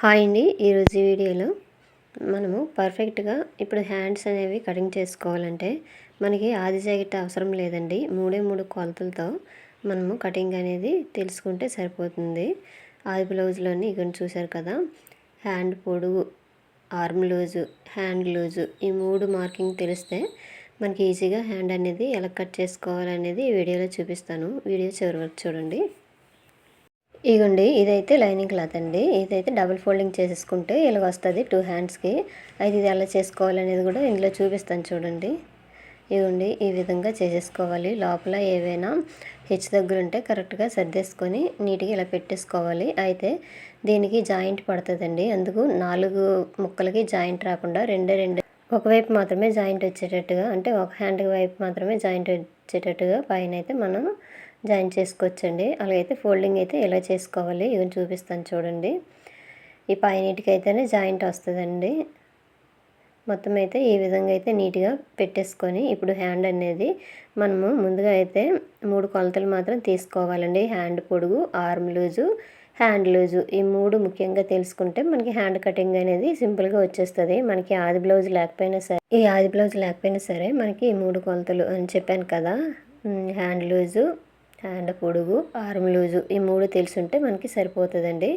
Hi అండి. ఈరోజు వీడియోలో మనము పర్ఫెక్ట్గా ఇప్పుడు హ్యాండ్స్ అనేవి కటింగ్ చేసుకోవాలంటే మనకి ఆది జాకెట్ అవసరం లేదండి. మూడు కొలతలతో మనము కటింగ్ అనేది తెలుసుకుంటే సరిపోతుంది. ఆది బ్లౌజ్లోని ఇక్కడ చూసారు కదా, హ్యాండ్ పొడుగు, ఆర్మ్ లూజు, హ్యాండ్ లూజు, ఈ 3 మార్కింగ్ తెలిస్తే మనకి ఈజీగా హ్యాండ్ అనేది ఎలా కట్ చేసుకోవాలనేది ఈ వీడియోలో చూపిస్తాను. వీడియో చివరి వరకు చూడండి. ఇగోండి, ఇదైతే లైనింగ్ క్లాత్ అండి. ఇదైతే డబుల్ ఫోల్డింగ్ చేసేసుకుంటే ఇలా వస్తుంది 2 హ్యాండ్స్కి. అయితే ఇది ఎలా చేసుకోవాలనేది కూడా ఇందులో చూపిస్తాను చూడండి. ఇగోండి, ఈ విధంగా చేసేసుకోవాలి. లోపల ఏవైనా హెచ్చు దగ్గర ఉంటే కరెక్ట్గా సర్దేసుకొని నీట్గా ఇలా పెట్టేసుకోవాలి. అయితే దీనికి జాయింట్ పడుతుందండి. అందుకు 4 ముక్కలకి జాయింట్ రాకుండా రెండు ఒకవైపు మాత్రమే జాయింట్ వచ్చేటట్టుగా, అంటే ఒక హ్యాండ్ వైపు మాత్రమే జాయింట్ వచ్చేటట్టుగా పైన అయితే మనం జాయిన్ చేసుకోవచ్చండి. అలాగైతే ఫోల్డింగ్ అయితే ఎలా చేసుకోవాలి ఇవన్నీ చూపిస్తాను చూడండి. ఈ పైనటికి అయితేనే జాయింట్ వస్తుందండి. మొత్తం అయితే ఈ విధంగా అయితే నీట్గా పెట్టేసుకొని ఇప్పుడు హ్యాండ్ అనేది మనము ముందుగా అయితే 3 కొలతలు మాత్రం తీసుకోవాలండి. హ్యాండ్ పొడుగు, ఆర్మ్ లూజు, హ్యాండ్ లూజు, ఈ 3 ముఖ్యంగా తెలుసుకుంటే మనకి హ్యాండ్ కటింగ్ అనేది సింపుల్గా వచ్చేస్తుంది. మనకి ఆది బ్లౌజ్ లేకపోయినా సరే మనకి ఈ 3 కొలతలు అని చెప్పాను కదా, హ్యాండ్ లూజు, హ్యాండ్ పొడుగు, ఆర్మ్ లూజు, ఈ 3 తెలుసుంటే మనకి సరిపోతుందండి.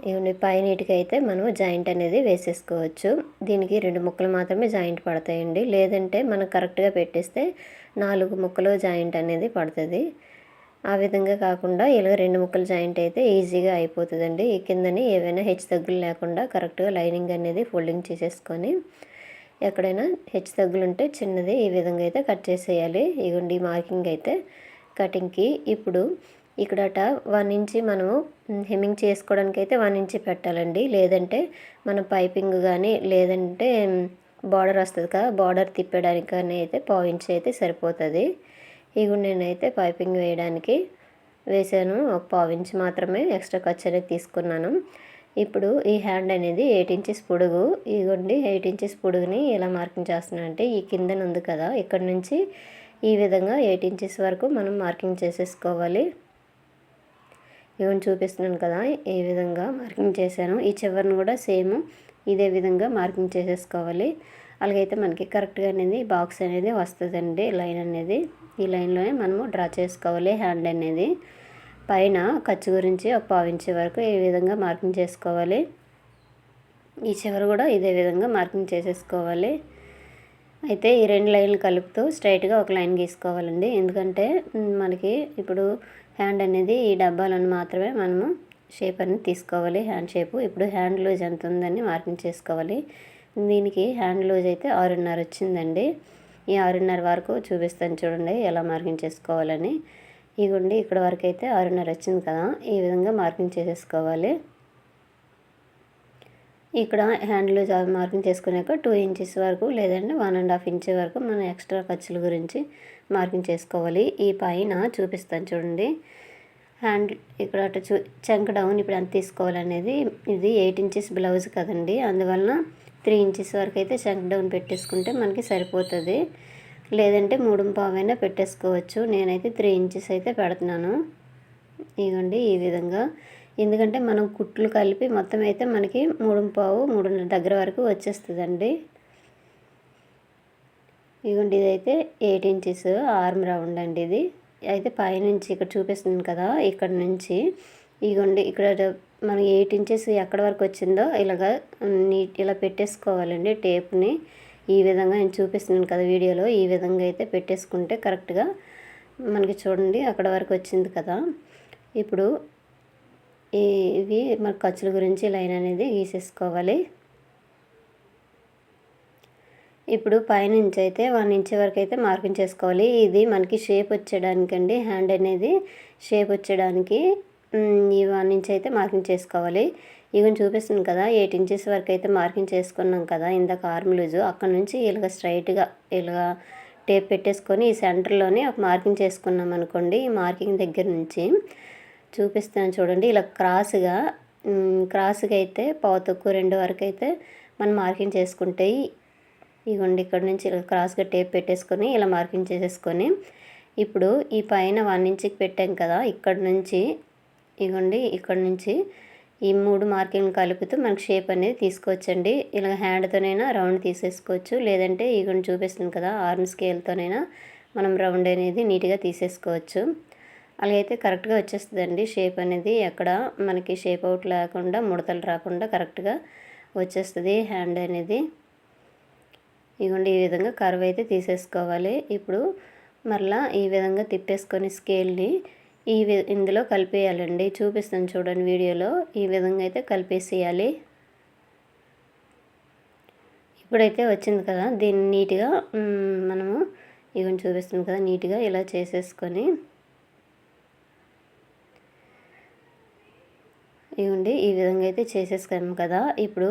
ఇవన్నీ పైనటికి అయితే మనం జాయింట్ అనేది వేసేసుకోవచ్చు. దీనికి 2 ముక్కలు మాత్రమే జాయింట్ పడతాయండి. లేదంటే మనం కరెక్ట్గా పెట్టేస్తే 4 ముక్కలు జాయింట్ అనేది పడుతుంది. ఆ విధంగా కాకుండా ఇలా 2 ముక్కలు జాయింట్ అయితే ఈజీగా అయిపోతుందండి. ఈ కిందని ఏవైనా హెచ్చు తగ్గులు లేకుండా కరెక్ట్గా లైనింగ్ అనేది ఫోల్డింగ్ చేసేసుకొని ఎక్కడైనా హెచ్చు తగ్గులు ఉంటే చిన్నది ఈ విధంగా అయితే కట్ చేసేయాలి. ఇవ్వండి మార్కింగ్ అయితే కటింగ్కి. ఇప్పుడు ఇక్కడట 1 ఇంచి మనము హెమ్మింగ్ చేసుకోవడానికి అయితే 1 ఇంచి పెట్టాలండి. లేదంటే మనం పైపింగ్ కానీ లేదంటే బార్డర్ వస్తుంది కదా, బార్డర్ తిప్పడానికి కానీ అయితే 1/4 ఇంచి అయితే సరిపోతుంది. ఇవి నేనైతే పైపింగ్ వేయడానికి వేసాను. ఒక 1/4 ఇంచి మాత్రమే ఎక్స్ట్రా ఖర్చు అనేది తీసుకున్నాను. ఇప్పుడు ఈ హ్యాండ్ అనేది 8 ఇంచెస్ పొడుగు. ఇదిగోండి 8 ఇంచెస్ పొడుగుని ఎలా మార్కింగ్ చేస్తున్నానంటే ఈ కిందన ఉంది కదా, ఇక్కడ నుంచి ఈ విధంగా 8 ఇంచెస్ వరకు మనం మార్కింగ్ చేసేసుకోవాలి. ఇవన్నీ చూపిస్తున్నాను కదా, ఈ విధంగా మార్కింగ్ చేశాను. ఈ చివరిని కూడా సేమ్ ఇదే విధంగా మార్కింగ్ చేసేసుకోవాలి. అలాగైతే మనకి కరెక్ట్గా అనేది బాక్స్ అనేది వస్తుందండి. లైన్ అనేది ఈ లైన్లోనే మనము డ్రా చేసుకోవాలి. హ్యాండ్ అనేది పైన ఖర్చు గురించి ఒక 1/4 ఇంచి వరకు ఈ విధంగా మార్కింగ్ చేసుకోవాలి. ఈ చివరి కూడా ఇదే విధంగా మార్కింగ్ చేసేసుకోవాలి. అయితే ఈ 2 లైన్లు కలుపుతూ స్ట్రైట్గా ఒక లైన్ గీసుకోవాలండి. ఎందుకంటే మనకి ఇప్పుడు హ్యాండ్ అనేది ఈ డబ్బాలను మాత్రమే మనము షేప్ అనేది తీసుకోవాలి, హ్యాండ్ షేపు. ఇప్పుడు హ్యాండ్ లూజ్ ఎంత ఉందని మార్కింగ్ చేసుకోవాలి. దీనికి హ్యాండ్ లూజ్ అయితే 6.5 వచ్చిందండి. ఈ 6.5 వరకు చూపిస్తాను చూడండి ఎలా మార్కింగ్ చేసుకోవాలని. ఇగోండి ఇక్కడ వరకు అయితే 6.5 వచ్చింది కదా, ఈ విధంగా మార్కింగ్ చేసేసుకోవాలి. ఇక్కడ హ్యాండ్ లూజ్ మార్కింగ్ చేసుకున్నాక 2 ఇంచెస్ వరకు లేదంటే 1.5 ఇంచ్ వరకు మనం ఎక్స్ట్రా ఖర్చుల గురించి మార్కింగ్ చేసుకోవాలి. ఈ పైన చూపిస్తాను చూడండి. హ్యాండ్ ఇక్కడ అటు చంక్ డౌన్ ఇప్పుడు ఎంత తీసుకోవాలనేది, ఇది 8 ఇంచెస్ బ్లౌజ్ కదండి, అందువలన 3 ఇంచెస్ వరకు అయితే చంక్ డౌన్ పెట్టేసుకుంటే మనకి సరిపోతుంది. లేదంటే 3.5 అయినా పెట్టేసుకోవచ్చు. నేనైతే 3 ఇంచెస్ అయితే పెడుతున్నాను. ఇదిగోండి ఈ విధంగా. ఎందుకంటే మనం కుట్లు కలిపి మొత్తం అయితే మనకి 3.5, 3.5 దగ్గర వరకు వచ్చేస్తుందండి. ఇదిగోండి ఇదైతే 8 ఇంచెస్ ఆర్మ్ రౌండ్ అండి. ఇది అయితే పైనుంచి ఇక్కడ చూపిస్తుంది కదా, ఇక్కడ నుంచి ఇదిగోండి ఇక్కడ మనం 8 ఇంచెస్ ఎక్కడ వరకు వచ్చిందో ఇలాగా ఇలా పెట్టేసుకోవాలండి. టేప్ని ఈ విధంగా నేను చూపిస్తున్నాను కదా వీడియోలో, ఈ విధంగా అయితే పెట్టేసుకుంటే కరెక్ట్గా మనకి చూడండి అక్కడ వరకు వచ్చింది కదా. ఇప్పుడు ఇవి మన ఖర్చుల గురించి లైన్ అనేది గీసేసుకోవాలి. ఇప్పుడు పైనుంచి అయితే 1 ఇంచ్ వరకు అయితే మార్కింగ్ చేసుకోవాలి. ఇది మనకి షేప్ వచ్చేయడానికండి, హ్యాండ్ అనేది షేప్ వచ్చేయడానికి ఈ 1 ఇంచ్ అయితే మార్కింగ్ చేసుకోవాలి. ఇవన్నీ చూపిస్తుంది కదా, 8 ఇంచెస్ వరకు అయితే మార్కింగ్ చేసుకున్నాం కదా ఇందాక ఆర్మ్ లూజు. అక్కడ నుంచి ఇలాగ స్ట్రైట్గా ఇలా టేప్ పెట్టేసుకొని ఈ సెంటర్లోనే ఒక మార్కింగ్ చేసుకున్నాం అనుకోండి. ఈ మార్కింగ్ దగ్గర నుంచి చూపిస్తాను చూడండి, ఇలా క్రాస్గా అయితే 1/4 వరకు అయితే మనం మార్కింగ్ చేసుకుంటే ఇగోండి ఇక్కడ నుంచి ఇలా క్రాస్గా టేప్ పెట్టేసుకొని ఇలా మార్కింగ్ చేసేసుకొని ఇప్పుడు ఈ పైన 1 ఇంచ్కి పెట్టాం కదా, ఇక్కడ నుంచి ఇగోండి ఇక్కడ నుంచి ఈ 3 మార్కింగ్‌లు కలుపుతూ మనకు షేప్ అనేది తీసుకోవచ్చండి. ఇలా హ్యాండ్‌తోనైనా రౌండ్ తీసేసుకోవచ్చు. లేదంటే ఇగోండి చూపిస్తుంది కదా! ఆర్మ్ స్కేల్‌తోనైనా మనం రౌండ్ అనేది నీట్‌గా తీసేసుకోవచ్చు. అలాగైతే కరెక్ట్‌గా వచ్చేస్తదండి షేప్ అనేది. ఎక్కడ మనకి షేప్ అవుట్ లేకుండా ముడతలు రాకుండా కరెక్ట్‌గా వచ్చేస్తది హ్యాండ్ అనేది. ఇగోండి ఈ విధంగా కర్వ్ అయితే తీసేసుకోవాలి. ఇప్పుడు మరలా ఈ విధంగా తిప్పేసుకొని స్కేల్‌ని ఇందులో కలిపేయాలండి. చూపిస్తాను చూడండి వీడియోలో. ఈ విధంగా అయితే కలిపేసేయాలి. ఇప్పుడైతే వచ్చింది కదా! దీన్ని నీట్‌గా మనము ఇగోండి చూపిస్తుంది కదా! నీట్‌గా ఇలా చేసేసుకొని ఇగోండి ఈ విధంగా అయితే చేసేసుకున్నాం కదా! ఇప్పుడు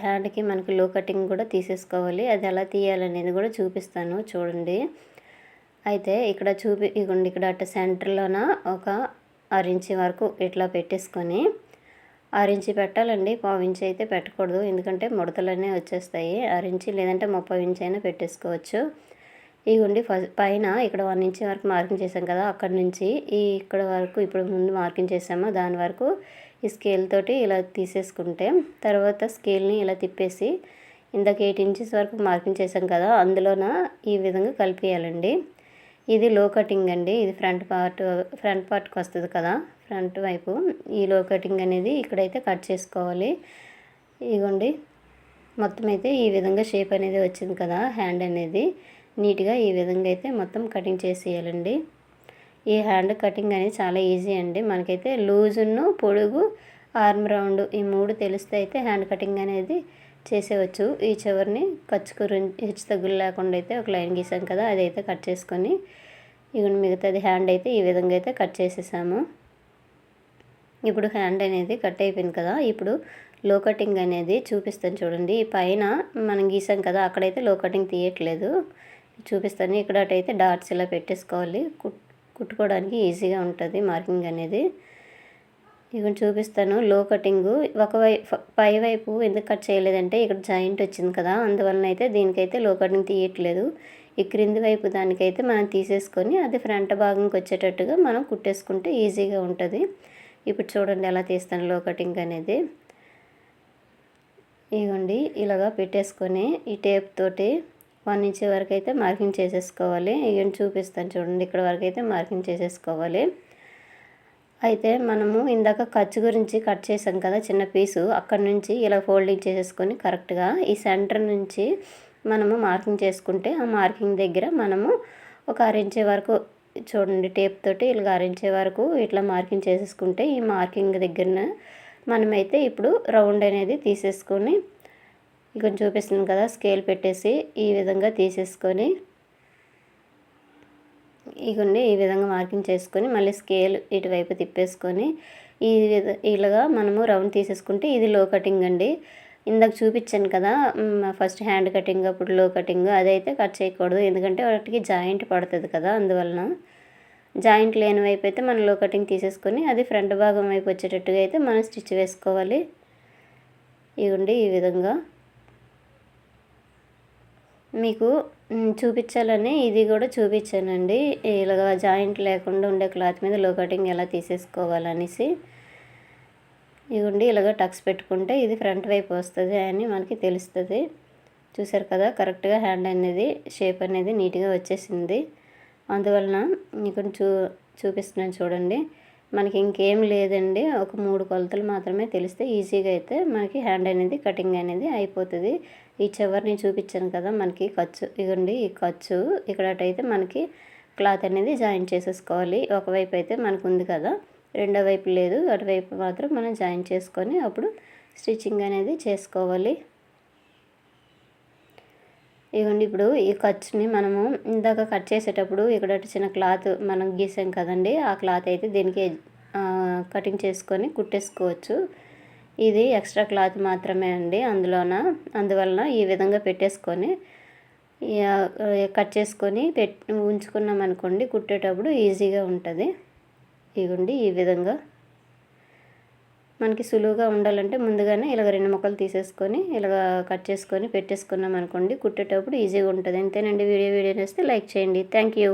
హ్యాండ్‌కి మనకి లో కటింగ్ కూడా తీసేసుకోవాలి. అది ఎలా తీయాలనేది కూడా చూపిస్తాను చూడండి. అయితే ఇక్కడ ఇగోండి ఇక్కడ అటు సెంటర్‌లోన ఒక 6 ఇంచి వరకు ఇట్లా పెట్టేసుకొని 6 ఇంచి పెట్టాలండి. పావు ఇంచి అయితే పెట్టకూడదు. ఎందుకంటే ముడతలన్నీ వచ్చేస్తాయి. 6 ఇంచి లేదంటే 30 ఇంచి అయినా పెట్టేసుకోవచ్చు. ఇగోండి పైన ఇక్కడ 1 ఇంచ్ వరకు మార్కింగ్ చేసాం కదా! అక్కడి నుంచి ఇక్కడ వరకు ఇప్పుడు ముందు మార్కింగ్ చేసామో దాని వరకు ఈ స్కేల్ తోటి ఇలా తీసేసుకుంటే తర్వాత స్కేల్ని ఇలా తిప్పేసి ఇందాక 8 ఇంచెస్ వరకు మార్కింగ్ చేసాం కదా! అందులోన ఈ విధంగా కలిపేయాలండి. ఇది లో కటింగ్ అండి. ఇది ఫ్రంట్ పార్ట్‌కి వస్తది కదా! ఫ్రంట్ వైపు ఈ లో కటింగ్ అనేది ఇక్కడైతే కట్ చేసుకోవాలి. ఇగోండి మొత్తం అయితే ఈ విధంగా షేప్ అనేది వచ్చింది కదా! హ్యాండ్ అనేది నీట్‌గా ఈ విధంగా అయితే మొత్తం కటింగ్ చేసేయాలండి. ఈ హ్యాండ్ కటింగ్ అనేది చాలా ఈజీ అండి. మనకైతే లూజును, పొడుగు, ఆర్మ్ రౌండ్ ఈ 3 తెలిస్తే అయితే హ్యాండ్ కటింగ్ అనేది చేసేయచ్చు. ఈ చివరిని హెచ్చు తగ్గులు లేకుండా అయితే ఒక లైన్ గీసాం కదా! అదైతే కట్ చేసుకొని ఇగోండి మిగతాది హ్యాండ్ అయితే ఈ విధంగా అయితే కట్ చేసేసాము. ఇప్పుడు హ్యాండ్ అనేది కట్ అయిపోయింది కదా! ఇప్పుడు లో కటింగ్ అనేది చూపిస్తాను చూడండి. ఈ పైన మనం గీసాం కదా! అక్కడైతే లో కటింగ్ తీయట్లేదు. చూపిస్తాను. ఇక్కడ అటైతే డాట్స్ ఇలా పెట్టేసుకోవాలి. కుట్టుకోవడానికి ఈజీగా ఉంటుంది మార్కింగ్ అనేది. ఇవి చూపిస్తాను. లో కటింగు పై వైపు ఎందుకు కట్ చేయలేదంటే ఇక్కడ జాయింట్ వచ్చింది కదా! అందువలన అయితే దీనికైతే లో కటింగ్ తీయట్లేదు. ఈ క్రింది వైపు దానికైతే మనం తీసేసుకొని అది ఫ్రంట్ భాగంకి వచ్చేటట్టుగా మనం కుట్టేసుకుంటే ఈజీగా ఉంటుంది. ఇప్పుడు చూడండి ఎలా తీస్తాను లో కటింగ్ అనేది. ఇగోండి ఇలాగా పెట్టేసుకొని ఈ టేప్ తోటి 1 ఇంచ్ వరకు అయితే మార్కింగ్ చేసేసుకోవాలి. ఇగోండి చూపిస్తాను చూడండి. ఇక్కడ వరకు అయితే మార్కింగ్ చేసేసుకోవాలి. అయితే మనము ఇందాక ఖర్చు గురించి కట్ చేసాం కదా చిన్న పీసు, అక్కడి నుంచి ఇలా ఫోల్డింగ్ చేసేసుకొని కరెక్ట్గా ఈ సెంటర్ నుంచి మనము మార్కింగ్ చేసుకుంటే ఆ మార్కింగ్ దగ్గర మనము ఒక 6 ఇంచ్ వరకు చూడండి టేప్ తోటి ఇలా 6 ఇంచ్ వరకు ఇట్లా మార్కింగ్ చేసేసుకుంటే ఈ మార్కింగ్ దగ్గరన మనమైతే ఇప్పుడు రౌండ్ అనేది తీసేసుకొని ఇక చూపిస్తుంది కదా స్కేల్ పెట్టేసి ఈ విధంగా తీసేసుకొని ఇగోండి ఈ విధంగా మార్కింగ్ చేసుకొని మళ్ళీ స్కేల్ ఇటువైపు తిప్పేసుకొని ఇలాగా మనము రౌండ్ తీసేసుకుంటే ఇది లో కటింగ్ అండి. ఇందాక చూపించాను కదా ఫస్ట్ హ్యాండ్ కటింగ్ అప్పుడు లో కటింగ్ అదైతే కట్ చేయకూడదు. ఎందుకంటే వాటికి జాయింట్ పడుతుంది కదా, అందువలన జాయింట్ లేని వైపు అయితే మనం లో కటింగ్ తీసేసుకొని అది ఫ్రంట్ భాగం వైపు వచ్చేటట్టుగా అయితే మనం స్టిచ్ వేసుకోవాలి. ఇవ్వండి ఈ విధంగా మీకు చూపించాలని ఇది కూడా చూపించానండి. ఇలాగ జాయింట్ లేకుండా ఉండే క్లాత్ మీద లో కటింగ్ ఎలా తీసేసుకోవాలనేసి. ఇవ్వండి ఇలాగ టక్స్ పెట్టుకుంటే ఇది ఫ్రంట్ వైపు వస్తుంది అని మనకి తెలుస్తుంది. చూసారు కదా కరెక్ట్గా హ్యాండ్ అనేది షేప్ అనేది నీట్గా వచ్చేసింది. అందువలన మీకు చూపిస్తున్నాను చూడండి. మనకి ఇంకేం లేదండి, ఒక 3 కొలతలు మాత్రమే తెలిస్తే ఈజీగా అయితే మనకి హ్యాండ్ అనేది కటింగ్ అనేది అయిపోతుంది. ఈ చివరిని చూపించాను కదా మనకి ఖర్చు, ఇవ్వండి ఈ ఖర్చు ఇక్కడైతే మనకి క్లాత్ అనేది జాయిన్ చేసేసుకోవాలి. ఒకవైపు అయితే మనకు ఉంది కదా, రెండో వైపు లేదు, అటువైపు మాత్రం మనం జాయిన్ చేసుకొని అప్పుడు స్టిచ్చింగ్ అనేది చేసుకోవాలి. ఇవ్వండి ఇప్పుడు ఈ ఖర్చుని మనము ఇందాక కట్ చేసేటప్పుడు ఇక్కడ చిన్న క్లాత్ మనం గీసాం కదండి, ఆ క్లాత్ అయితే దీనికి కటింగ్ చేసుకొని కుట్టేసుకోవచ్చు. ఇది ఎక్స్ట్రా క్లాత్ మాత్రమే అండి అందువలన ఈ విధంగా పెట్టేసుకొని కట్ చేసుకొని ఉంచుకున్నాం అనుకోండి, కుట్టేటప్పుడు ఈజీగా ఉంటుంది. ఇవ్వండి ఈ విధంగా మనకి సులువుగా ఉండాలంటే ముందుగానే ఇలాగ 2 ముక్కలు తీసేసుకొని ఇలాగ కట్ చేసుకొని పెట్టేసుకున్నాం అనుకోండి, కుట్టేటప్పుడు ఈజీగా ఉంటుంది. అంతేనండి. వీడియో నచ్చితే లైక్ చేయండి. Thank you.